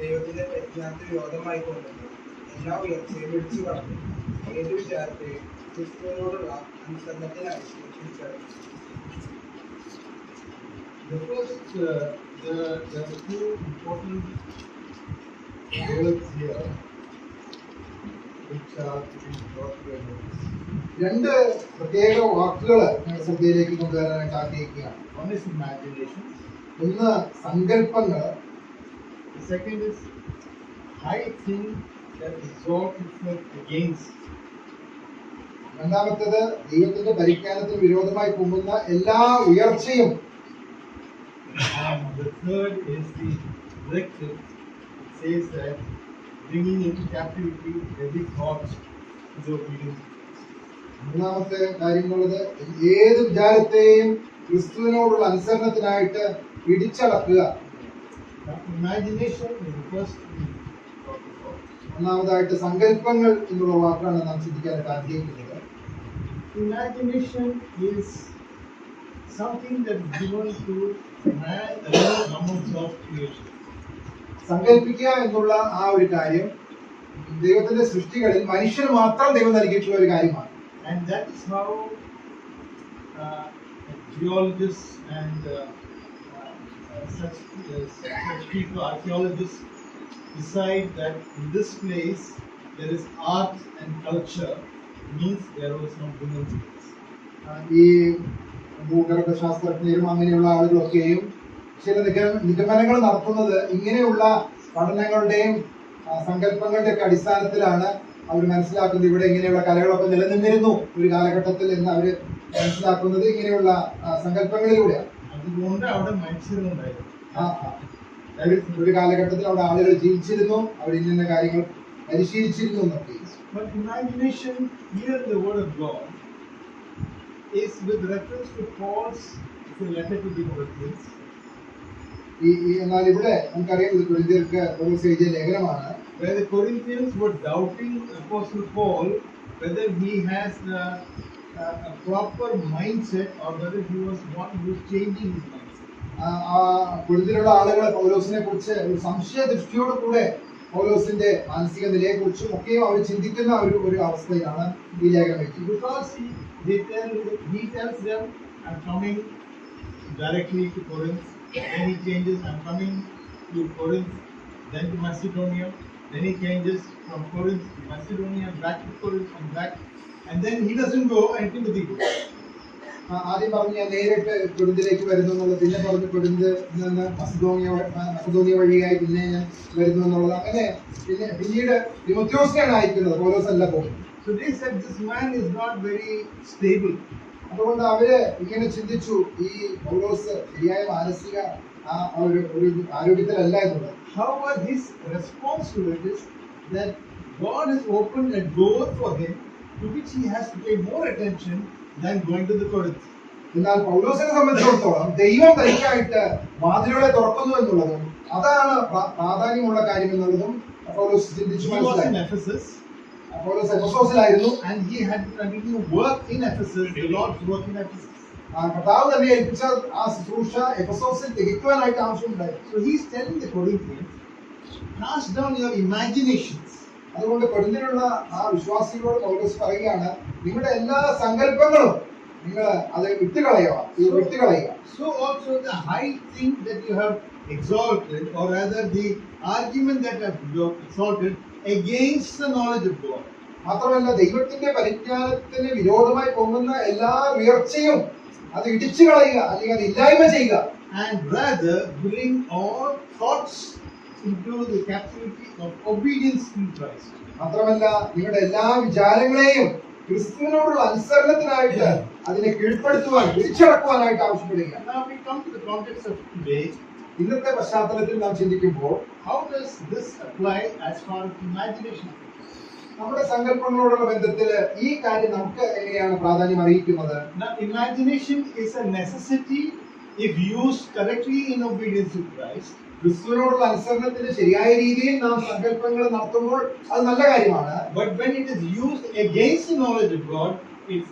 ദൈവത്തിന്റെ പരിജ്ഞാനത്തിൽ വിരോധമായിക്കൊണ്ടുണ്ട് എല്ലാ ഉയർച്ചയും വിളിച്ചു പറഞ്ഞു ഏത് വിചാരത്തെയും ക്രിസ്തുവിനോടുള്ള അനുസരണത്തിനായി തിരിച്ചറിഞ്ഞു. There are two important words here which are to be brought to your notice. രണ്ട് പ്രത്യേക വാക്കുകൾ നിങ്ങൾ ശ്രദ്ധയിലേക്ക് കൊണ്ടുവരാനായിട്ട് ആഗ്രഹിക്കുകയാണ്. One is imagination. ഒന്ന് സങ്കല്പങ്ങൾ. The second is high thing that exalts itself against. രണ്ടാമത്തേത് ദൈവത്തിന്റെ പരിജ്ഞാനത്തിന് വിരോധമായി പൊങ്ങുന്ന എല്ലാ ഉയർച്ചയും. And the third is the directive. It says that bringing into captivity every thought to the obedience. മൂന്നാമത്തെ കാര്യങ്ങളുള്ളത് ഏത് വിചാരത്തെയും ക്രിസ്തുവിനോടുള്ള അനുസരണത്തിനായിട്ട് പിടിച്ചടക്കുക. Imagination is the first thing. ഒന്നാമതായിട്ട് സങ്കല്പങ്ങൾ എന്നുള്ള വാക്കാണ് നാം ചിന്തിക്കാനായിട്ട് ആഗ്രഹിക്കുന്നത്. Imagination is something that is given to man alone amongst all creation. സങ്കല്പിക്കുക എന്നുള്ള ആ ഒരു കാര്യം ദൈവത്തിന്റെ സൃഷ്ടികളിൽ മനുഷ്യന് മാത്രം ദൈവം നൽകിയിട്ടുള്ള ഒരു കാര്യമാണ്. And that is how geologists and such people, archaeologists, decide that in this place there is art and culture, means there was no human beings. ഈ ഭൂഗർഭശാസ്ത്രജ്ഞരും അങ്ങനെയുള്ള ആളുകളൊക്കെയും ചില നിഗമനങ്ങൾ നടത്തുന്നത് ഇങ്ങനെയുള്ള പഠനങ്ങളുടെയും സങ്കല്പങ്ങളുടെ ഒക്കെ അടിസ്ഥാനത്തിലാണ് അവർ മനസ്സിലാക്കുന്നത്. ഇവിടെ ഇങ്ങനെയുള്ള കലകളൊക്കെ നിലനിന്നിരുന്നു ഒരു കാലഘട്ടത്തിൽ എന്ന് അവർ മനസ്സിലാക്കുന്നത് ഇങ്ങനെയുള്ള സങ്കല്പങ്ങളിലൂടെയാണ്. അതുകൊണ്ട് അവിടെ മനുഷ്യരുണ്ടായിരുന്നു. ഒരു കാലഘട്ടത്തിൽ അവിടെ ആളുകൾ ജീവിച്ചിരുന്നു, അവർ ഇന്ന കാര്യങ്ങൾ പരിശീലിച്ചിരുന്നു എന്നൊക്കെ. But imagination, here the word of God is with reference to Paul's letter to the Corinthians. എന്നാൽ ഇവിടെ നമുക്കറിയാം ഇത് കൊരിന്ത്യർക്ക് പൗലോസ് എഴുതിയ ലേഖനമാണ്. Where the Corinthians were doubting Apostle Paul whether he has a proper mindset or whether he was one who is changing his mindset. കൊരിന്ത്യയിലുള്ള ആളുകൾ പൗലോസിനെ കുറിച്ച് ഒരു സംശയ ദൃഷ്ടിയോട് കൂടെ പൗലോസിന്റെ മാനസിക നിലയെ കുറിച്ചും ഒക്കെയും അവർ ചിന്തിക്കുന്ന ഒരു അവസ്ഥയിലാണ് ഈ ലേഖനം എഴുതി. Because he tells them, I'm coming directly to Corinth. Then he changes, I'm coming to Corinth, then to Macedonia. Then he changes from Corinth to Macedonia, back to Corinth and back. And then he doesn't go and Timothy goes. ആദ്യം പറഞ്ഞു ഞാൻ നേരിട്ട് കൊരിന്തിലേക്ക് വരുന്നു എന്നുള്ളത്, പിന്നെ പറഞ്ഞു Corinth നിന്ന് മസിദോനിയ വഴിയായി പിന്നെ ഞാൻ വരുന്നു എന്നുള്ളത്. അങ്ങനെ പിന്നീട് തിമോഥെയോസിനെയാണ് അയക്കുന്നത്, പൗലോസ് അല്ല പോകുന്നത്. So they said this man is not very stable. അതുകൊണ്ട് അവര് ഇങ്ങനെ ചിന്തിച്ചു, ഈ പൗലോസ് ശരിയായ മാനസിക ഒരു ആരോഗ്യത്തിലല്ല എന്നുള്ളത്. However, his response to it is that God has opened a door for him to which he has to pay more attention than going to the Corinth. എന്നാൽ പൗലോസിനെ സംബന്ധിച്ചിടത്തോളം ദൈവം തനിക്കായിട്ട് വാതിലുകളെ തുറക്കുന്നു എന്നുള്ളതും അതാണ് പ്രാധാന്യമുള്ള കാര്യം എന്നുള്ളതും പൗലോസ് ചിന്തിച്ചു മനസ്സിലായി. പൗലോസ് എഫെസോസിലായിരുന്നു. And he had to continue work in Ephesus, the Lord's work in Ephesus. കർത്താവ് തന്നെ ഏൽപ്പിച്ച ആ ശുശ്രൂഷ എഫെസോസിൽ തികയ്ക്കുവാനായിട്ട് ആവശ്യമുണ്ടായിരുന്നു. So he is telling the Corinthians, cast down your imaginations. അതുകൊണ്ട് കൊരിന്ത്യയിലുള്ള ആ വിശ്വാസികളോട് പൗലോസ് പറയുകയാണ്, നിങ്ങളുടെ എല്ലാ സങ്കല്പങ്ങളും നിങ്ങൾ അത് വിട്ടുകളയുക. So also the high thing that you have exalted, or rather the argument that you have exalted against the knowledge of God. മാത്രമല്ല ദൈവത്തിന്റെ പരിജ്ഞാനത്തിന് വിരോധമായി പോകുന്ന എല്ലാ ഉയർച്ചയും അത് ഇടിച്ചു കളയുക, അല്ലെങ്കിൽ അത് ഇല്ലായ്മ ചെയ്യുക. And rather bring all thoughts into the captivity of obedience to Christ. മാത്രമല്ല നിങ്ങളുടെ എല്ലാ വിചാരങ്ങളെയും ക്രിസ്തുവിനോടുള്ള അനുസരണത്തിനായിട്ട് അതിനെ കീഴ്പ്പെടുത്തുവാൻ, പിടിച്ചടക്കുവാനായിട്ട് ആവശ്യപ്പെടുക. Now we come to the context of today. ഇന്നത്തെ പശ്ചാത്തലത്തിൽ നാം ചിന്തിക്കുമ്പോൾ how does this apply as far as imagination? നമ്മുടെ സങ്കല്പങ്ങളോടുള്ള ബന്ധത്തിൽ ഈ കാര്യം നമുക്ക് എങ്ങനെയാണ് പ്രാധാന്യം അറിയിക്കുന്നത്? Now imagination is a necessity if used correctly in obedience to Christ, ക്രിസ്തുവിനോടുള്ള അനുസരണത്തിന് ശരിയായ രീതിയിൽ നാം സങ്കല്പങ്ങൾ നടത്തുമ്പോൾ അത് നല്ല കാര്യമാണ്. but when it is used against the knowledge of God, it's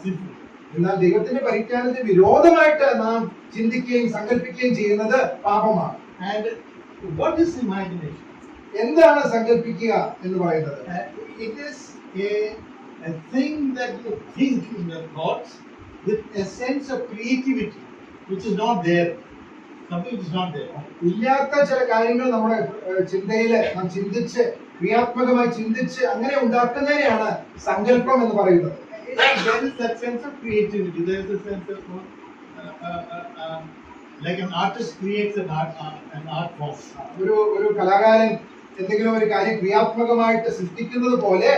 sinful. എന്നാൽ ദൈവത്തിന്റെ പരിജ്ഞാനത്തിന് വിരോധമായിട്ട് നാം ചിന്തിക്കുകയും സങ്കല്പിക്കുകയും ചെയ്യുന്നത് പാപമാണ്. And what is imagination? എന്താണ് സങ്കല്പിക്കുക എന്ന് പറയുന്നത്? It is a thing that you think in your thoughts with a sense of creativity which is not there. Something which is not there. ഇല്ലാത്ത ചില കാര്യങ്ങൾ നമ്മുടെ ചിന്തയില് നാം ചിന്തിച്ച് ക്രിയാത്മകമായി ചിന്തിച്ച് അങ്ങനെ ഉണ്ടാക്കുന്നതിനെയാണ് സങ്കല്പം എന്ന് പറയുന്നത്. There is that sense of creativity. There is a sense of like an artist creates an art form. ഒരു കലാകാരൻ എന്തെങ്കിലും ഒരു കാര്യം ക്രിയാത്മകമായിട്ട് സൃഷ്ടിക്കുന്നത് പോലെ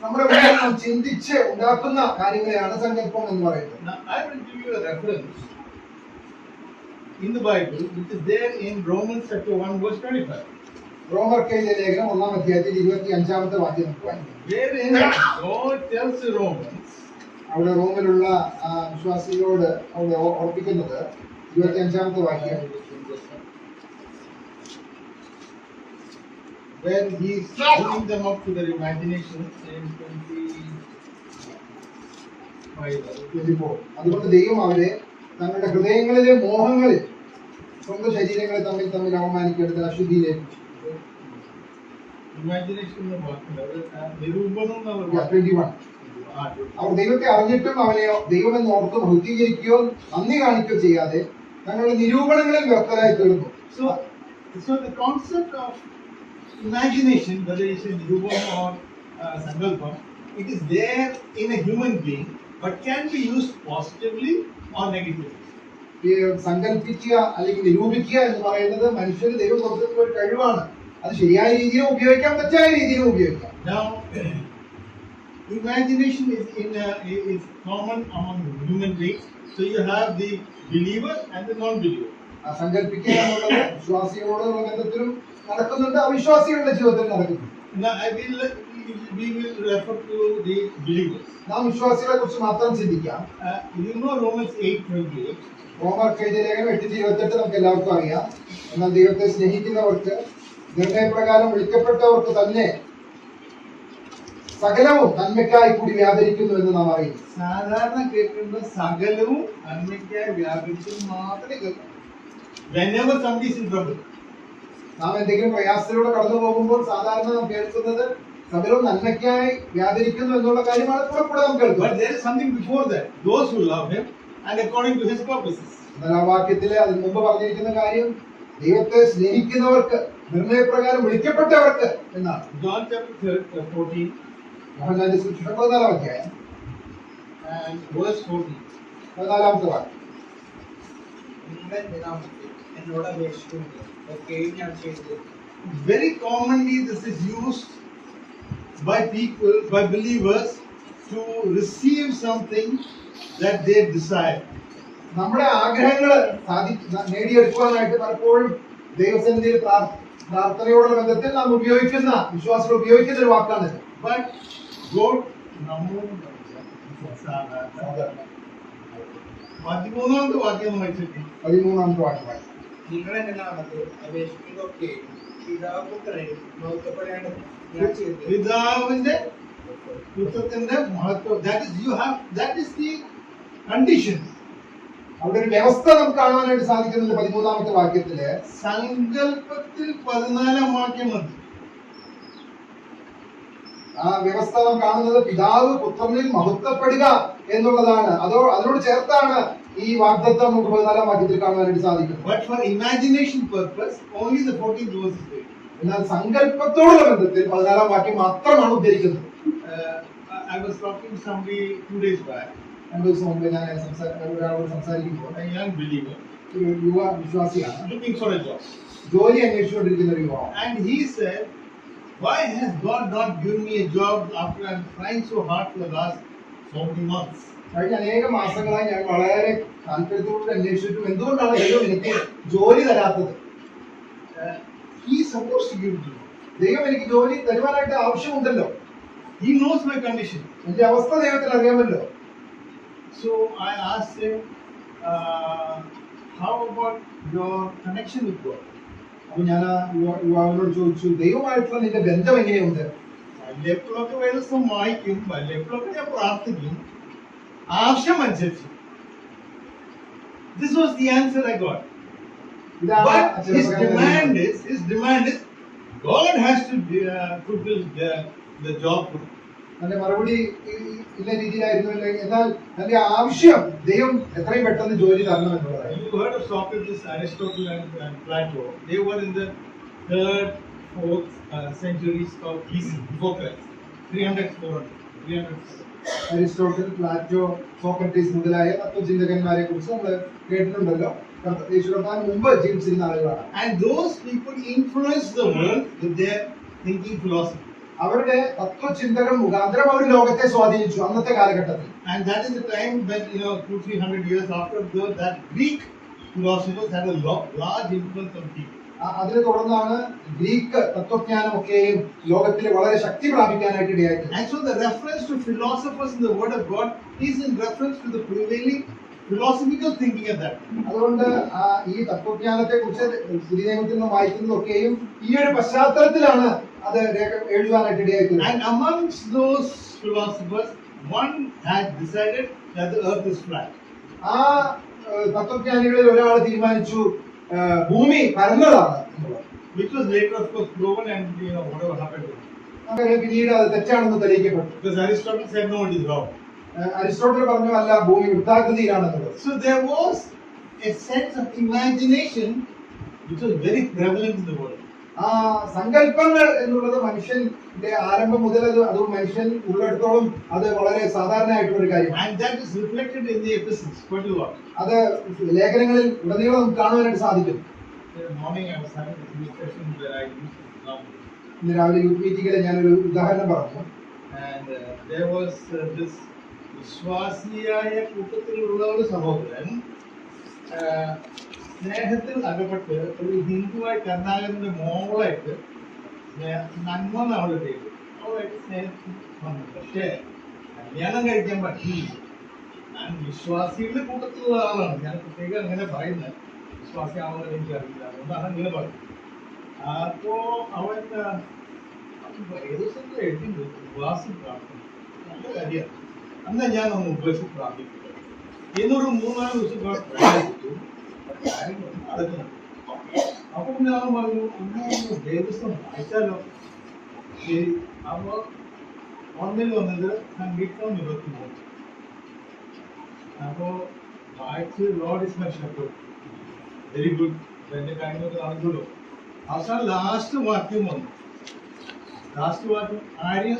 നമ്മുടെ ഉള്ളിൽ നാം ചിന്തിച്ച് ഉണ്ടാക്കുന്ന കാര്യങ്ങളെയാണ് സങ്കല്പം എന്ന് പറയുന്നത്. Now I will give you a reference in the Bible which is there in Romans chapter 1 verse 25. റോമർക്ക് എഴുതിയ ലേഖനം 1-ാം അധ്യായത്തിൽ 25-ാമത്തെ വാക്യം നമുക്ക് വായിക്കാം. Wherein God tells the Romans, അവിടെ റോമിലുള്ള വിശ്വാസികളോട് അവിടെ ഓർപ്പിക്കുന്നത് 25-ാമത്തെ വാക്യം, where he is bringing them up to their imagination in 25. അതുകൊണ്ട് ദൈവം അവരെ തങ്ങളുടെ ഹൃദയങ്ങളിലെ മോഹങ്ങളിൽ സ്വന്തം ശരീരങ്ങളെ തമ്മിൽ തമ്മിൽ അവമാനിക്കേണ്ടത് അശുദ്ധിയിലേക്ക്. Imagination എന്ന് പറഞ്ഞാൽ നിരൂപണം എന്ന് 21. അവർ ദൈവത്തെ അറിഞ്ഞിട്ടും അവനെ ദൈവമെന്ന് ഓർത്ത് ബുദ്ധീകരിക്കുകയോ നന്ദി കാണിക്കുകയോ ചെയ്യാതെ തങ്ങളുടെ നിരൂപണങ്ങളിൽ വ്യക്തരായി തീർന്നു. So the concept of imagination, whether it's in Rubam or Sankalpam, it is there in a human being, but can be used positively or negatively. ഈ സങ്കല്പിക്കുക അല്ലെങ്കിൽ നിരൂപിക്കുക എന്ന് പറയുന്നത് മനുഷ്യന് ദൈവം കൊടുത്തിട്ടുള്ള ഒരു കഴിവാണ്. അത് ശരിയായ രീതിയിലും ഉപയോഗിക്കാം, തെറ്റായ രീതിയിലും ഉപയോഗിക്കാം. Now, imagination is common among human beings. So you have the believer and the non-believer. സങ്കല്പിക്കുക എന്നുള്ളത് വിശ്വാസികളോടുള്ള ബന്ധത്തിലും നടക്കുന്നുണ്ട്, അവിശ്വാസികളുടെ ജീവിതത്തിൽ നടക്കുന്നുണ്ട്. Now we will refer to the believers. നാം വിശ്വാസികളെ കുറിച്ച് മാത്രം ചിന്തിക്കാം. You know Romans 8:28. റോമർക്ക് എഴുതിയ ലേഖനം 8:28 നമുക്ക് എല്ലാവർക്കും അറിയാം. എന്നാൽ ദൈവത്തെ സ്നേഹിക്കുന്നവർക്ക് നിർണയപ്രകാരം വിളിക്കപ്പെട്ടവർക്ക് തന്നെ സകലവും നന്മയ്ക്കായി കൂടി വ്യാപരിക്കുന്നു എന്ന് നാം അറിയും. സാധാരണ കേൾക്കുന്ന സകലവും നന്മയ്ക്കായി വ്യാപരിക്കുന്നു മാത്രമേ കേൾക്കൂ. Whenever somebody is in trouble, നാം എന്തെങ്കിലും പ്രയാസത്തിലൂടെ കടന്നു പോകുമ്പോൾ സാധാരണ നാം കേൾക്കുന്നത് സകലവും നന്മയ്ക്കായി വ്യാപരിക്കുന്നു എന്നുള്ള കാര്യമാണ് കൂടെ നാം കേൾക്കുന്നത്. but there is something before that. Those who love him and according to his purposes. എന്നാൽ ആ വാക്യത്തില് അതിന് മുമ്പ് പറഞ്ഞിരിക്കുന്ന കാര്യം ദൈവത്തെ സ്നേഹിക്കുന്നവർക്ക് നിർണയപ്രകാരം വിളിക്കപ്പെട്ടവർക്ക് എന്നാണ്. John chapter 14 യോഹന്നാന്റെ സുവിശേഷം 14-ാം അധ്യായം and verse 14. 14-ാമത്തെ വാക്യം. നിങ്ങളുടെ നാമത്തിൽ എന്നോട് അപേക്ഷിക്കുന്നത് ഒക്കെയും ഞാൻ ചെയ്തു. Very commonly this is used by people, by believers, to receive something that they desire. നമ്മുടെ ആഗ്രഹങ്ങള് നേടിയെടുക്കുവാനായിട്ട് പലപ്പോഴും ദൈവസന്നിധിയിൽ പ്രാർത്ഥനയോടുള്ള ബന്ധത്തിൽ നാം ഉപയോഗിക്കുന്ന വിശ്വാസികൾ ഉപയോഗിക്കുന്ന ഒരു വാക്കാണ്. But God, 13-ാമത്തെ വാക്യം വായിച്ചിട്ട് 13-ാമത്തെ വാക്യം. നിങ്ങൾ എന്റെ നാമത്തിൽ അപേക്ഷിക്കുന്നതൊക്കെയും പിതാപുത്രനെയും മഹത്വപ്പെടേണ്ടത് ഞാൻ ചെയ്തു. പിതാവിന്റെ പുത്രത്തിന്റെ മഹത്വം, that is the condition. അവിടെ ഒരു വ്യവസ്ഥ നമുക്ക് കാണാനായിട്ട് സാധിക്കുന്നുണ്ട് 13-ാമത്തെ വാക്യത്തില്. സങ്കല്പത്തിൽ 14-ാം വാക്യം മതി. ആ വ്യവസ്ഥ നാം കാണുന്നത് പിതാവ് പുത്രനിൽ മഹത്വപ്പെടുക എന്നുള്ളതാണ്. അതിനോട് ചേർത്താണ് ഈ വാഗ്ദത്തം നമുക്ക് 14-ാം വാക്യത്തിൽ കാണുവാനായിട്ട് സാധിക്കുന്നത്. But for imagination purpose, only the 14th verse is there. എന്നാൽ സങ്കല്പത്തോടുള്ള ബന്ധത്തിൽ 14-ാം വാക്യം മാത്രമാണ് ഉദ്ധരിക്കുന്നത്. I was talking to somebody 2 days back. 2 ദിവസം മുമ്പ് ഞാൻ ഒരാളോട് സംസാരിക്കുമ്പോൾ A young believer ഒരു യുവ വിശ്വാസിയാണ്, looking for a job. ജോലി അന്വേഷിച്ചുകൊണ്ടിരിക്കുന്ന ഒരു യുവാവ്. And he said, why has God not given me a job after I'm trying so hard for the last so many months? കഴിഞ്ഞ അനേക മാസങ്ങളായി ഞാൻ വളരെ താല്പര്യത്തോടെ അന്വേഷിച്ചിട്ടും എന്തുകൊണ്ടാണ് ദൈവം എനിക്ക് ജോലി തരാത്തത്? He is supposed to give me. ദൈവം എനിക്ക് ജോലി തരുവാനായിട്ട് ആവശ്യമുണ്ടല്ലോ. He knows my condition. എന്റെ അവസ്ഥ ദൈവത്തിന് അറിയാമല്ലോ. So I asked him, how about your connection with God? അപ്പൊ ഞാൻ ആ യുവാവിനോട് ചോദിച്ചു, ദൈവമായിട്ടുള്ള നിന്റെ ബന്ധം എങ്ങനെയുണ്ട്? വല്ലപ്പോഴൊക്കെ വേദം വായിക്കും, വല്ലപ്പോഴൊക്കെ ഞാൻ പ്രാർത്ഥിക്കും, ആവശ്യമനുസരിച്ച്. This was the answer I got. But his demand is God has to fulfill the job for him. തന്റെ മറുപടി ഇന്ന രീതിയിലായിരുന്നു. എന്നാൽ തന്റെ ആവശ്യം ദൈവം എത്രയും പെട്ടെന്ന് ജോലി തരണം എന്നുള്ളതായി. You heard of Socrates, Aristotle, and Plato. They were in the 3rd, 4th centuries of BC, before Christ. 300, 400. Aristotle, Plato, Socrates മുതലായ തത്വചിന്തകന്മാരെ കുറിച്ച് നമ്മൾ കേട്ടിട്ടുണ്ടല്ലോ. യേശുക്രിസ്തുവിന് മുമ്പ് ജീവിച്ചിരുന്ന ആളുകളാണ്. And those people influenced the world with their thinking philosophy. അവരുടെ തത്വചിന്തകൾ മുഖാന്തരം അവർ ലോകത്തെ സ്വാധീനിച്ചു അന്നത്തെ കാലഘട്ടത്തിൽ. And that is the time when 200-300 years after that Greek philosophers had a large influence on people. അതിനെ തുടർന്നാണ് ഗ്രീക്ക് തത്വജ്ഞാനമൊക്കെയും ലോകത്തിൽ വളരെ ശക്തി പ്രാപിക്കാനായിട്ട് ഇടയായിട്ട്. And so the reference to philosophers in the Word of God is in reference to the prevailing philosophical thinking of that. അതുകൊണ്ട് ഈ തത്വജ്ഞാനത്തെ കുറിച്ച് പുതിയ നിയമത്തിൽ നിന്ന് വായിക്കുന്നതൊക്കെയും ഈ ഒരു പശ്ചാത്തലത്തിലാണ് അത് എഴുതാനായിട്ട് ഇടയായിട്ട്. And amongst those philosophers, one had decided that the earth is flat. ആ തത്വജ്ഞാനികളിൽ ഒരാൾ തീരുമാനിച്ചു ഭൂമി പരന്നതാണ് എന്നുള്ളത്. Which was later of course proven, and whatever happened to it. അങ്ങനെ പിന്നീട് അത് തെറ്റാണെന്ന് തെളിയിക്കപ്പെട്ടു. Because Aristotle said no, it is wrong. Aristotle പറഞ്ഞു അല്ല, ഭൂമി വൃത്താകൃതിയിലാണെന്നുള്ളത്. So there was a sense of imagination which was very prevalent in the world. ആ സങ്കല്പങ്ങൾ എന്നുള്ളത് മനുഷ്യന്റെ ആരംഭം മുതൽ അത് മനുഷ്യൻ ഉള്ളിടത്തോളം അത് വളരെ സാധാരണയായിട്ടുള്ള ഒരു കാര്യമാണ്. And that is reflected in the epistles quite a lot. അത് ലേഖനങ്ങളിൽ ഉടനീളം നമുക്ക് കാണുവാനായിട്ട് സാധിക്കും. Morning I was having a discussion where I used an example. ഇന്ന് രാവിലെ യൂത്ത് മീറ്റിംഗിൽ ഞാനൊരു ഉദാഹരണം പറഞ്ഞു. And there was this വിശ്വാസിയായ കൂട്ടത്തിലുള്ള ഒരു സഹോദരൻ സ്നേഹത്തിൽ അകപ്പെട്ട് ഒരു ഹിന്ദുവായി കർണാകരന്റെ മോളായിട്ട് നന്മ അവള് ചെയ്തു. അവളായിട്ട് സ്നേഹത്തിൽ വന്നു. പക്ഷേ കല്യാണം കഴിക്കാൻ പറ്റില്ല. ഞാൻ വിശ്വാസികളുടെ കൂട്ടത്തിലുള്ള ആളാണ്. ഞാൻ പ്രത്യേകം അങ്ങനെ പറയുന്നത്. വിശ്വാസിയാണെന്ന് എനിക്കറിയില്ല, അതുകൊണ്ടാണ് ഇങ്ങനെ പറയുന്നത്. അപ്പോ അവൻ ഏത് ദിവസം എഴുതി ഉപവാസം പ്രാർത്ഥന നല്ല കാര്യമാണ്. അന്ന് ഞാൻ ഒന്ന് ഉപവാസം പ്രാർത്ഥിക്കുക. എന്നൊരു 3-4 ദിവസം പ്രാർത്ഥിച്ചു. കാര്യങ്ങളൊന്നും നടക്കുന്നു. അപ്പൊ ഞാൻ പറഞ്ഞു, അങ്ങനെ ദേവസ്വം വായിച്ചാലോ? ശരി. അപ്പൊ ഓൺലൈനിൽ വന്നത് സംഗീതം 23. അപ്പോ വായിച്ച് Lord is my Shepherd, very good, എന്റെ കാര്യങ്ങളൊക്കെ നടന്നല്ലോ. അവസാനം ലാസ്റ്റ് വാക്യം വന്നു. ലാസ്റ്റ് വാക്യം ആര്യ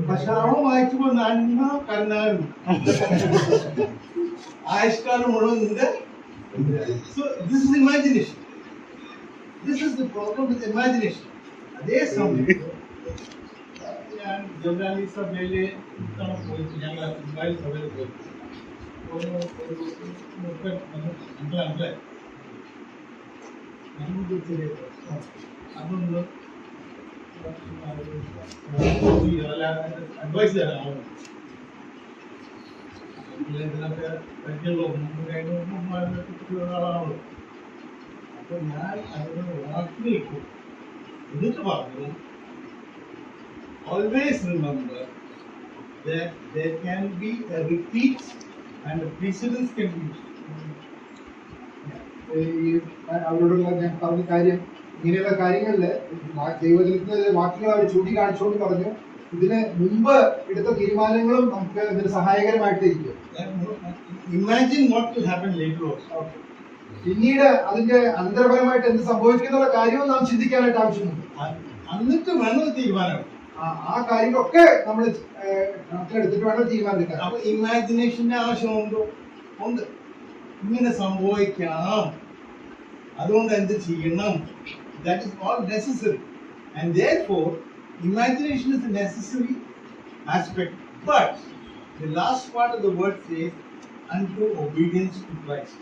പക്ഷെ അവൻ വായിച്ചപ്പോ നന്മ കരുണാകരൻ ആയുഷ്കാലം മുഴുവൻ നിന്റെ. So this is imagination. This is the problem with imagination. അതേ സമയം ഞാൻ ജോർദാനി സഭയിലെ പോയിട്ട് ഞങ്ങൾ ഇസ്രായേൽ സഭയിൽ പോയി അതൊന്ന് അഡ്വൈസ് തരാം. ഇതിനൊക്കെ ഒരാളാണല്ലോ. അപ്പൊ ഞാൻ അതിന് വാക്കിലേക്കും എന്നിട്ട് പറഞ്ഞു, always remember that there can be a repeat and a precedence can be used. അവരോടുള്ള ഞാൻ പറഞ്ഞ കാര്യം, ഇങ്ങനെയുള്ള കാര്യങ്ങളില് ദൈവജനത്തിന്റെ വാക്യങ്ങൾ അവർ ചൂണ്ടിക്കാണിച്ചുകൊണ്ട് പറഞ്ഞു, ഇതിന് മുമ്പ് എടുത്ത തീരുമാനങ്ങളും നമുക്ക് ഇതിന് സഹായകരമായിട്ടിരിക്കും. Imagine what will happen later on. പിന്നീട് അതിന്റെ അനന്തരഫലമായിട്ട് എന്ത് സംഭവിക്കുന്നുള്ള കാര്യവും നാം ചിന്തിക്കാനായിട്ട് ആവശ്യമുണ്ട്. എന്നിട്ട് വേണം തീരുമാനം. ആ കാര്യങ്ങളൊക്കെ നമ്മൾ കണക്കിലെടുത്തിട്ട് വേണം തീരുമാനം എടുക്കാൻ. അപ്പൊ ഇമാജിനേഷന്റെ ആവശ്യമുണ്ടോ? ഉണ്ട്. ഇങ്ങനെ സംഭവിക്കണം, അതുകൊണ്ട് എന്ത് ചെയ്യണം? That is all necessary, and therefore imagination is a necessary aspect. But the last part of the word says unto obedience to Christ.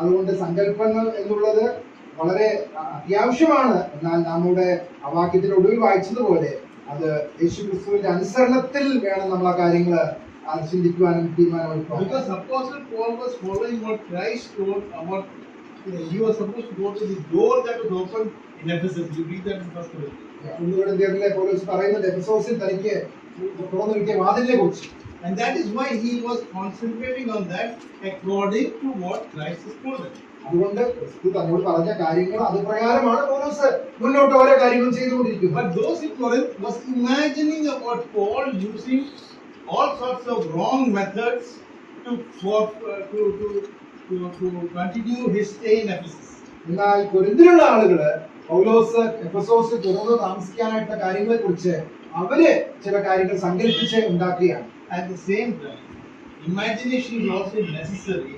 അതുകൊണ്ട് സങ്കല്പങ്ങൾ എന്നുള്ളത് വളരെ അത്യാവശ്യമാണ്. എന്നാൽ നമ്മുടെ ആ വാക്യത്തിന്റെ ഒടുവിൽ വായിച്ചതുപോലെ അത് യേശുക്രിസ്തുവിന്റെ അനുസരണത്തിൽ വേണം നമ്മൾ ആ കാര്യങ്ങൾ അത് ചിന്തിക്കുവാനും തീരുമാനമെടുക്കുവാനും. Because Apostle Paul was following what Christ told about, he was supposed to go to the door that was open in Ephesus. You read that in First Corinthians. കൊരിന്ത്യരിലെ പൗലോസ് പറയുന്നത് എഫെസോസിൽ തനിക്ക് തുറന്നു കിട്ടിയ വാതിലിനെ കുറിച്ച്. And that is why he was concentrating on that according to what Christ has told him. അതുകൊണ്ട് ക്രിസ്തു തന്നോട് പറഞ്ഞ കാര്യങ്ങൾ അത് പ്രകാരമാണ് പൗലോസ് മുന്നോട്ട് ഓരോ കാര്യങ്ങളും ചെയ്തുകൊണ്ടിരിക്കുന്നത്. But those in Corinth was imagining about Paul using all sorts of wrong methods to continue his stay in Ephesus. എന്നാൽ കൊരിന്തിലുള്ള ആളുകള് പൗലോസ് എഫെസോസിൽ തുടർന്ന് താമസിക്കാനായിട്ടുള്ള കാര്യങ്ങളെ കുറിച്ച് അവര് ചില കാര്യങ്ങൾ സങ്കല്പിച്ച് ഉണ്ടാക്കുകയാണ്. At the same time, imagination is also necessary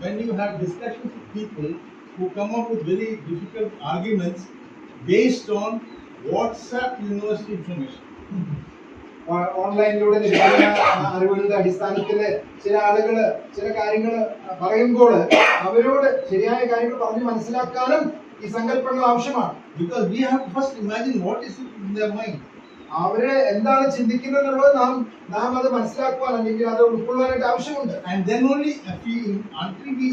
when you have discussions with people who come up with very difficult arguments based on WhatsApp university information. ഓൺലൈനിലൂടെ ലഭിക്കുന്ന അറിവുകളുടെ അടിസ്ഥാനത്തിൽ ചില ആളുകള് ചില കാര്യങ്ങൾ പറയുമ്പോൾ അവരോട് ശരിയായ കാര്യങ്ങൾ പറഞ്ഞ് മനസ്സിലാക്കാനും ഈ സങ്കല്പങ്ങൾ ആവശ്യമാണ്. Because we have to first imagine what is in their mind. അവര് എന്താണ് ചിന്തിക്കുന്നത് എന്നുള്ളത് നാം അത് മനസ്സിലാക്കുവാൻ അല്ലെങ്കിൽ അത് ഉൾക്കൊള്ളാനായിട്ട് ആവശ്യമുണ്ട്. And then only until we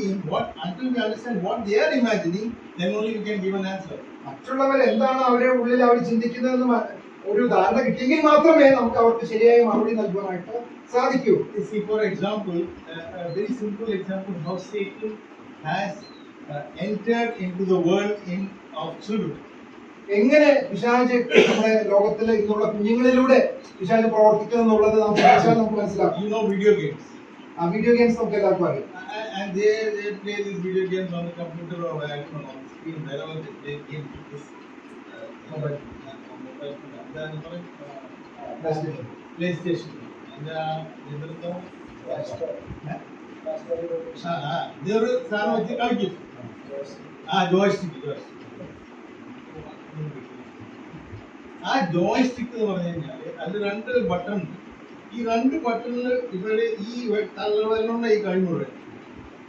understand what they are imagining, then only we can give an answer. മറ്റുള്ളവർ എന്താണ് അവരുടെ ഉള്ളിൽ അവർ ചിന്തിക്കുന്നതെന്ന് ഒരു ധാരണ കിട്ടിയെങ്കിൽ മാത്രമേ നമുക്ക് അവർക്ക് ശരിയായ മറുപടി നൽകുവാനായിട്ട് സാധിക്കൂ. See, for example, a very simple example how Satan has entered into the world of children. എങ്ങനെ പിശാച് നമ്മുടെ ലോകത്തിലെ ഇന്നുള്ള കുഞ്ഞുങ്ങളിലൂടെ പിശാച് പ്രവർത്തിക്കുന്നു എന്നുള്ളത് നമുക്ക് മനസ്സിലാക്കും. You know video games. ആ വീഡിയോ ഗെയിംസ് നമുക്ക് എല്ലാവർക്കും അറിയാം. And they play these video games on the computer or on the screen, wherever they play games with this mobile phone. PlayStation. And ഇതൊരു സാധനം വെച്ച് കളിക്കും. ജോയ്സ്റ്റിക്. ആ ജോയ്സ്റ്റിക് എന്ന് പറഞ്ഞു കഴിഞ്ഞാൽ അതിൽ 2 ബട്ടൺ ഉണ്ട്. ഈ 2 ബട്ടണിൽ ഇവരുടെ ഈ തള്ളവരലുള്ള ഈ കൈ മുഴുവൻ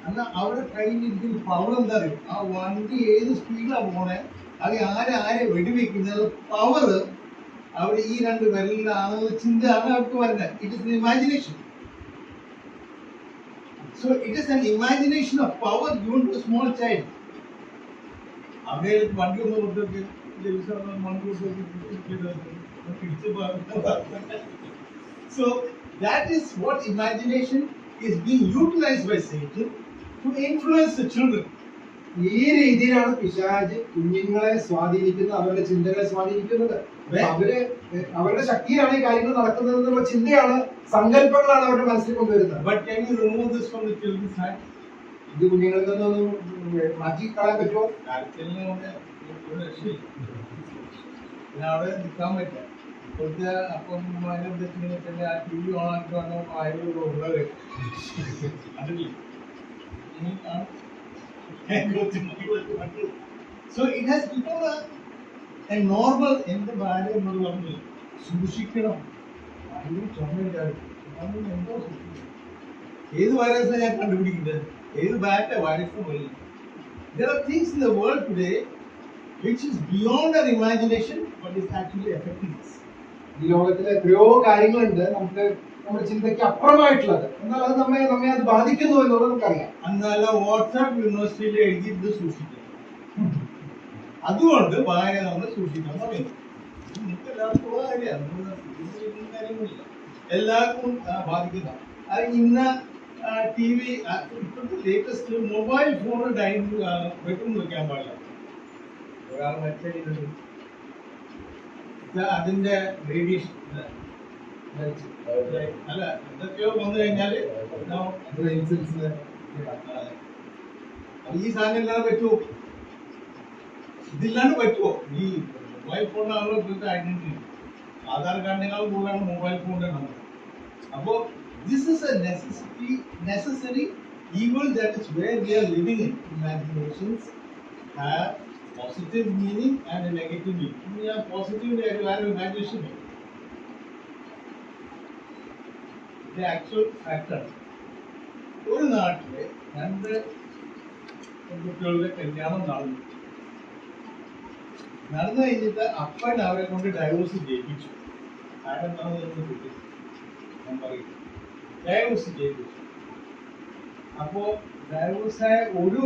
എന്നാൽ അവരുടെ കയ്യിലിരിക്കുന്ന പവർ എന്താ അറിയും? ആ വണ്ടി ഏത് സ്പീഡിലാണ് പോണേ, അത് ആരെ വെടിവെക്കുന്നത് പവർ അവർ ഈ 2 വിരലിലാണെന്നുള്ള ചിന്തയാണ് അവർക്ക് വരുന്നത്. It is imagination. So it is an imagination of power given to a small child. അവരെ വണ്ടി ഒന്ന് കൊടുത്തൊക്കെ So that is what imagination is being utilized by Satan to influence the children. ഈ രീതിയിലാണ് പിശാച് കുഞ്ഞുങ്ങളെ സ്വാധീനിക്കുന്നത്, അവരുടെ ചിന്തകളെ സ്വാധീനിക്കുന്നത്. അവരുടെ ശക്തിയാണ് ഈ കാര്യങ്ങൾ നടക്കുന്നത് എന്നുള്ള ചിന്തയാണ്, സങ്കല്പങ്ങളാണ് അവരുടെ മനസ്സിൽ കൊണ്ടുവരുന്നത്. But can you remove this from the children's hand? ഇത് കുഞ്ഞുങ്ങളിൽ നിന്നൊന്നും മാറ്റി കളയാൻ പറ്റുമോ? അവിടെ നിൽക്കാൻ പറ്റില്ല. ഇപ്പോഴത്തെ അപ്പം അതിനെന്തൊക്കെ ആ ടി വി ഓണാക്കി വന്നോ ഉള്ളത് അതില്ല. So it has become a normal. എന്റെ ഭാര്യ എന്നോട് പറഞ്ഞു സൂക്ഷിക്കണം, അതിന് ചുമയില്ലായിരുന്നു. എന്തോ സൂക്ഷിക്കണം. ഏത് വൈറസാണ് ഞാൻ കണ്ടുപിടിക്കുന്നത്? ഏത് ബാറ്റ വൈറസ് വഴി? There are things in the world today which is beyond our imagination but is actually affecting us. ഈ ലോകത്തിലെ എത്രയോ കാര്യങ്ങളുണ്ട് നമുക്ക് നമ്മുടെ ചിന്തയ്ക്ക് അപ്പുറമായിട്ടുള്ളത്, എന്നാൽ അത് നമ്മെ അത് ബാധിക്കുന്നു എന്നുള്ളത് നമുക്കറിയാം. അന്നല്ല വാട്സാപ്പ് യൂണിവേഴ്സിറ്റിയിൽ എഴുതിയിട്ട് സൂക്ഷിക്കണം. അതുകൊണ്ട് വായന നമ്മൾ സൂക്ഷിക്കാൻ പറയുന്നു. നിങ്ങൾക്ക് എല്ലാവർക്കും കാര്യമില്ല, എല്ലാവർക്കും ബാധിക്കുന്ന അത് ഇന്ന ടി വി ഇപ്പോഴത്തെ latest mobile phone dining bedroom വെക്കാൻ പാടില്ല. ഒരാൾ വെച്ചത് അതിന്റെ റേഡിയേഷൻ അല്ല എന്തൊക്കെയോ വന്നു കഴിഞ്ഞാല് ഈ സാധനം ഇല്ലാതെ പറ്റുമോ? ഇതില്ലാണ്ട് പറ്റുമോ? ഈ മൊബൈൽ ഫോണിനാണല്ലോ ഇപ്പോഴത്തെ ഐഡന്റിറ്റി. ആധാർ കാർഡിനേക്കാൾ കൂടുതലാണ് മൊബൈൽ ഫോണിന്റെ നമ്പർ. അപ്പോ this is a necessary evil that is where we are living in. Imaginations have positive meaning and a negative meaning. We have positive imagination. The actual factor. ഒരു നാട്ടിലെ 2 കുട്ടികളുടെ കല്യാണം നടന്നു കഴിഞ്ഞിട്ട് അപ്പൻ അവരെ കൊണ്ട് ഡൈവോഴ്സ് ചെയ്യിപ്പിച്ചു. കാരണം ഞാൻ പറയും ഡൈവേഴ്സ് ചെയ്തു. അപ്പോ ഡൈവേഴ്സായ ഒരു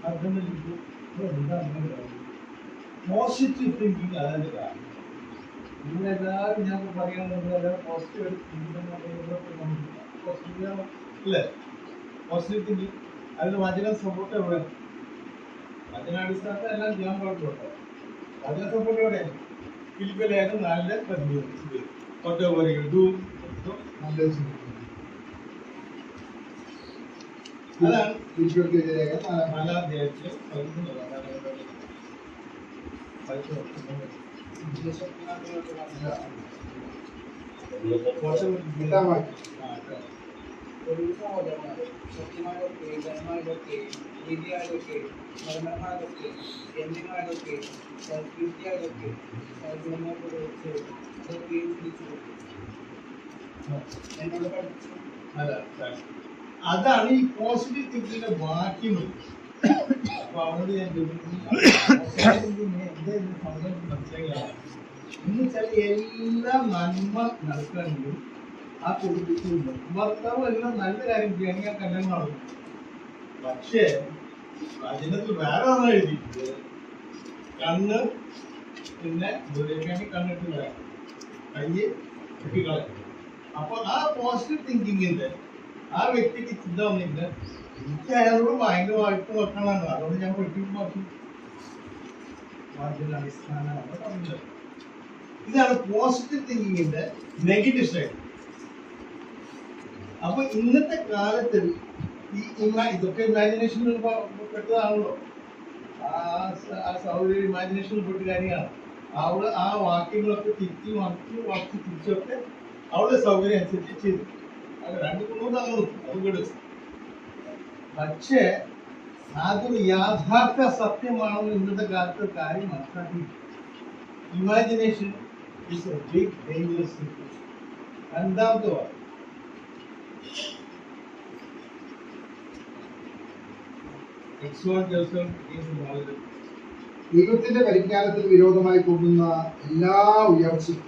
ഹസ്ബൻഡിലേക്ക് എന്താ പോസിറ്റീവ് തിങ്കിങ് അതിന്റെ കാരണം. നിങ്ങളെല്ലാവരും ഞാൻ പറയുന്നത് പോസിറ്റീവ് അല്ലേ? പോസിറ്റീവ് തിങ്കിങ് അതിന് വചന സപ്പോർട്ട് എവിടെ? വചനാടിസ്ഥാനത്തിൽ എല്ലാം ചെയ്യാൻ പാടുള്ളൂ. വചന സപ്പോർട്ട് എവിടെ? ഫിലിപ്പിയ ലേഖനം 4:15 അതാണ് നാലാം അധ്യായത്തിൽ സഹോദരന്മാരെ, സത്യമായതൊക്കെ, ധനമായതൊക്കെ, നീതിയായതൊക്കെ, മരണമായതൊക്കെ, ഗണ്യമായതൊക്കെ, സൽകീർത്തിയായതൊക്കെ, സൽഗുണങ്ങളെ അതൊക്കെയും ചിന്തിച്ചു എന്നോട് പഠിച്ചു. അതാണ് ഈ പോസിറ്റീവ് തിങ്കിങ്ങിന്റെ വാക്യങ്ങൾ. അപ്പൊ അവരോട് ഞാൻ മനസ്സിലാക്കിയാണ് ഇന്ന് ചില എല്ലാ നന്മ നടക്കണമെങ്കിലും ആ കുടുംബത്തിലുണ്ട്. ഭർത്താവ് എല്ലാം നല്ല കാര്യം ചെയ്യണമെങ്കിൽ ആ കല്യാണം നടക്കും. പക്ഷേ വചനത്തിൽ വേറെ ഒന്നും എഴുതിയിട്ടുണ്ട്. കണ്ണ് പിന്നെ ദുരേഖാനി കണ്ണിട്ട് കളയാം, കയ്യ് കെട്ടിക്കളയാം. അപ്പൊ ആ പോസിറ്റീവ് തിങ്കിങ്ങിന്റെ ആ വ്യക്തിക്ക് ചിന്ത വന്നിട്ട് എനിക്ക് അയാളോട് ഭയങ്കരമായിട്ട് വെക്കണമെന്ന്, അതുകൊണ്ട് ഞാൻ വെട്ടിമാക്കി അടിസ്ഥാനമാണ് പറഞ്ഞത്. ഇതാണ് പോസിറ്റീവ് തിങ്കിങ്ങിന്റെ നെഗറ്റീവ് സൈഡ്. അപ്പൊ ഇന്നത്തെ കാലത്ത് ഈ ഇതൊക്കെ ഇമാജിനേഷനിൽ പെട്ടതാണല്ലോ. ആ സൗകര്യ ഇമാജിനേഷനിൽ പെട്ട കാര്യമാണ്. അവള് ആ വാക്യങ്ങളൊക്കെ തിരിച്ചു വാക്കി തിരിച്ചൊക്കെ അവളുടെ സൗകര്യം അനുസരിച്ച് ചെയ്തു. അത് 2-3 തങ്ങളും അത് വിടും. പക്ഷേ അതൊരു യാഥാർത്ഥ സത്യമാണെന്ന് ഇന്നത്തെ കാലത്ത് കാര്യം മനസ്സിലാക്കി. Imagination is a big dangerous thing. രണ്ടാമത്തെ വാക്ക് ദൈവത്തിന്റെ പരിജ്ഞാനത്തിന് വിരോധമായി പോകുന്ന എല്ലാ ഉയർച്ചയും.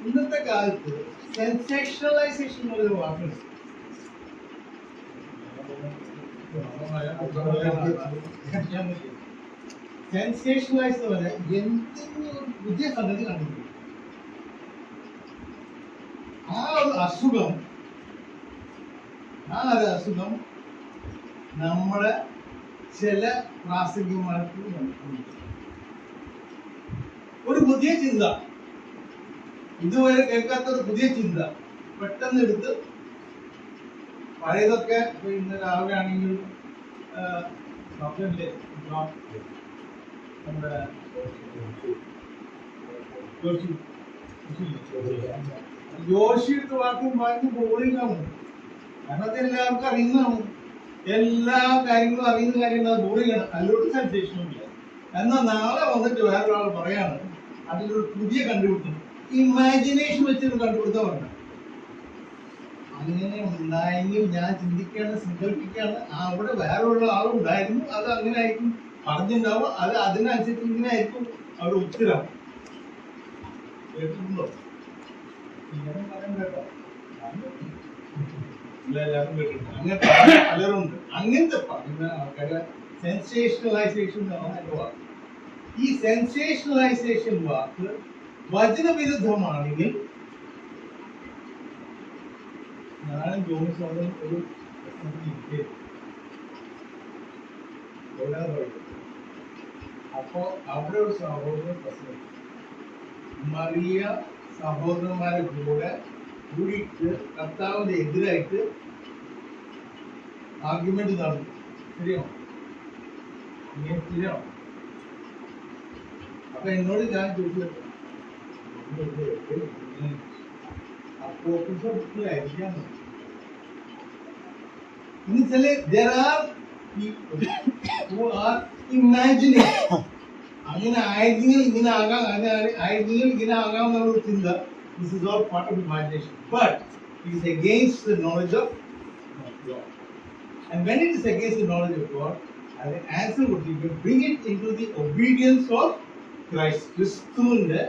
ഇന്നത്തെ കാലത്ത് സെൻസേഷണലൈസേഷൻ എന്നൊരു വാക്കുണ്ട്. സെൻസേഷണലൈസ് എന്ന് പറഞ്ഞാൽ എന്തെങ്കിലും ഒരു പുതിയ സംഗതി കണ്ടുപിടിക്കും. ആ ഒരു അസുഖം നമ്മളെ ചില പ്രാസംഗികമാർക്ക് ഒരു പുതിയ ചിന്ത, ഇതുവരെ കേൾക്കാത്ത ഒരു പുതിയ ചിന്ത പെട്ടെന്ന് എടുത്ത് പഴയതൊക്കെ ഇന്ന് രാവിലെ ആണെങ്കിൽ നമ്മുടെ ജോഷിയുടെ വാക്കും വാങ്ങി ബോറിംഗാണ്. കാരണം അത് എല്ലാവർക്കും അറിയുന്നതാണ്. എല്ലാ കാര്യങ്ങളും അറിയുന്ന കാര്യങ്ങൾ ബോറിംഗാണ്, അതിലോട്ട് സെൻസേഷനില്ല. എന്നാൽ നാളെ വന്നിട്ട് വേറൊരാൾ പറയാണ് അതിലൊരു പുതിയ കണ്ടുപിടുത്തം, ഇമാജിനേഷൻ വെച്ചൊരു കണ്ടുപിടുത്തം പറഞ്ഞു. അങ്ങനെ ഉണ്ടായെങ്കിൽ ഞാൻ ചിന്തിക്കാണ്, സങ്കല്പിക്കാണ്, അവിടെ വേറെയുള്ള ആളുണ്ടായിരുന്നു, അത് അങ്ങനെ ആയിരിക്കും പറഞ്ഞിട്ടുണ്ടാവും, അത് അതിനനുസരിച്ച് ഇങ്ങനെ ആയിരിക്കും അവിടെ ഉത്തരം. കേട്ടിട്ടുണ്ടോ? ഇങ്ങനെ പറയാൻ കേട്ടോ? എല്ലാവരും കേട്ടിട്ടുണ്ട്. അങ്ങനത്തെ പലരുണ്ട്. അങ്ങനത്തെ പറയുന്ന ആൾക്കാരെ സെൻസേഷണലൈസേഷൻ എന്നാണ് വാക്ക്. ഈ സെൻസേഷണലൈസേഷൻ വാക്ക് വചനവിരുദ്ധമാണെങ്കിൽ ഞാനും ജോണിസോണും ഒരു അപ്പോ അവിടെ ഒരു സഹോദരൻ പ്രശ്നം, മറിയ സഹോദരന്മാരെ കൂടിയിട്ട് കർത്താവിന്റെ എതിരായിട്ട് ആർഗ്യുമെന്റ് നടന്നു. ശരിയാണോ? ശരിയാണോ? അപ്പൊ എന്നോട് ഞാൻ ചോദിച്ചത് there are people who are imagining അങ്ങനെ ആയിരുന്നെങ്കിൽ ഇങ്ങനെ ആകാം, അങ്ങനെ ആയിരുന്നെങ്കിൽ ഇങ്ങനെ ആകാം എന്നുള്ള ചിന്ത. This is all part of imagination, but it is against the knowledge of God. And when it is against the knowledge of God, the answer would be to bring it into the obedience of Christ. ക്രിസ്തുവിന്റെ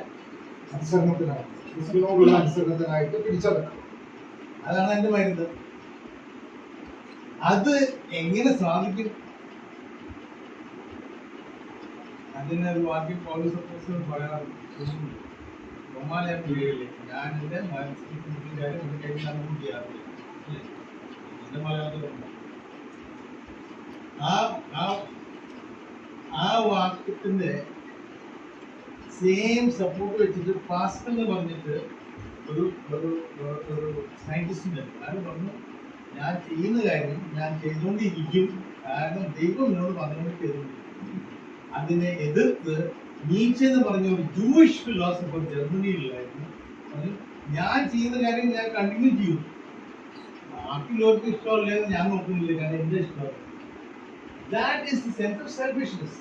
അനുസരണത്തിലാണ്. ക്രിസ്തുവിനോടുള്ള അനുസരണത്തിനായിട്ട് പിടിച്ചടക്കണം. അതാണ് എന്റെ മരുന്ന്. അത് എങ്ങനെ സാധിക്കും? അതിനൊരു വാക്യം പൗലോസ് അപ്പോസ്തലൻ പറയാറുണ്ട്. റോമാലയം 7 ഞാൻ എന്റെ മനസ്സിന്റെ കാര്യം ഒരു കൈ നമുക്ക് ചെയ്യാറില്ല. എന്റെ മലയാളത്തിലുണ്ട്. ആ വാക്യത്തിന്റെ സെയിം സപ്പോർട്ട് വെച്ചിട്ട് പാസ്കൽ എന്ന് പറഞ്ഞിട്ട് ഒരു സയന്റിസ്റ്റിന്റെ അത് പറഞ്ഞു, ഞാൻ ചെയ്യുന്ന കാര്യം ഞാൻ ചെയ്തുകൊണ്ടിരിക്കും, കാരണം ദൈവം എന്നോട് പറഞ്ഞുകൊണ്ട് ചെയ്തുകൊണ്ടിരിക്കും. അതിനെ എതിർത്ത് നീച്ചെ എന്ന് പറഞ്ഞ ഒരു ജൂയിഷ് ഫിലോസഫർ ജർമ്മനിയിലായിരുന്നു. ഞാൻ ചെയ്യുന്ന കാര്യം ഞാൻ കണ്ടിന്യൂ ചെയ്യും, ബാക്കിയുള്ളവർക്ക് ഇഷ്ടമല്ലെന്ന് ഞാൻ നോക്കുന്നില്ല, കാരണം എന്റെ ഇഷ്ടമാണ്. That is the sense of selfishness.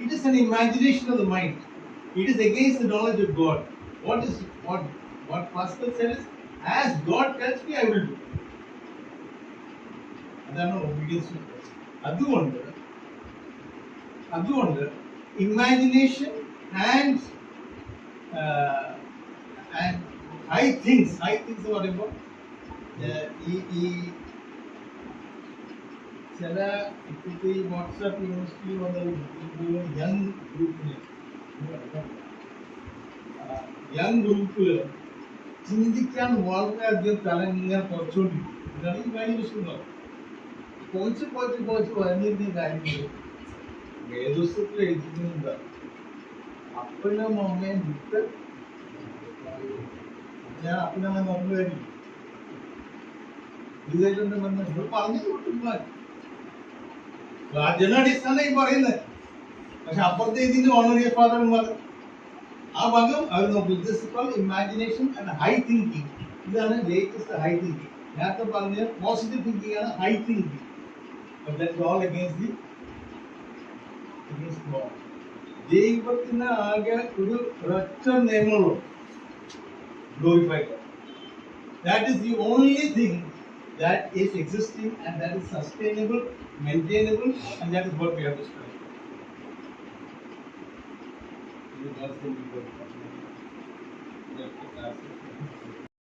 It is an imagination of the mind. It is against the knowledge of God. What Pascal said is, as God tells me, I will do. അതാണ് obedience to God. അതുകൊണ്ട് imagination and high things എന്ന് പറയുമ്പോൾ ഈ ചില ഇപ്പോഴത്തെ ഈ WhatsApp university വന്ന young ഗ്രൂപ്പില് ചിന്തിക്കാൻ വളരെയധികം തലങ്ങനെ കുറച്ചുകൊണ്ടിരിക്കും. ഇതാണ് ഈ വാല്യൂസ് എന്ന് പറയുന്നത്. പോയിച്ച് വരുന്നിരുന്ന കാര്യങ്ങൾ വേദോസ്തത്തിൽ എഴുതുന്നുണ്ട്. അപ്പനും അമ്മയും വിട്ട് ഞാൻ അപ്പനമ്മ നോക്കുന്ന കാര്യം ഇത് കഴിഞ്ഞിട്ടുണ്ടെന്ന് നിങ്ങൾ പറഞ്ഞു കൊടുക്കുമ്പോൾ ജനാടിസ്ഥാനായി പറയുന്നത്. പക്ഷെ അപ്പുറത്തെ ഇതിന്റെ ഓണറിയ ഫാദർമാർ ആ ഭാഗം അവർ നോക്കും. Imagination and high thinking. ഇതാണ് ലേറ്റസ്റ്റ് ഹൈ തിങ്കിങ്. നേരത്തെ പറഞ്ഞ പോസിറ്റീവ് തിങ്കിങ് ആണ് ഹൈ തിങ്കിങ്. ദൈവത്തിന് ആകെ ഒരു ഒരൊറ്റ നിയമമുള്ളൂ, glorify God. That is the only thing that is existing and that is sustainable, maintainable, and that is what we have to strive.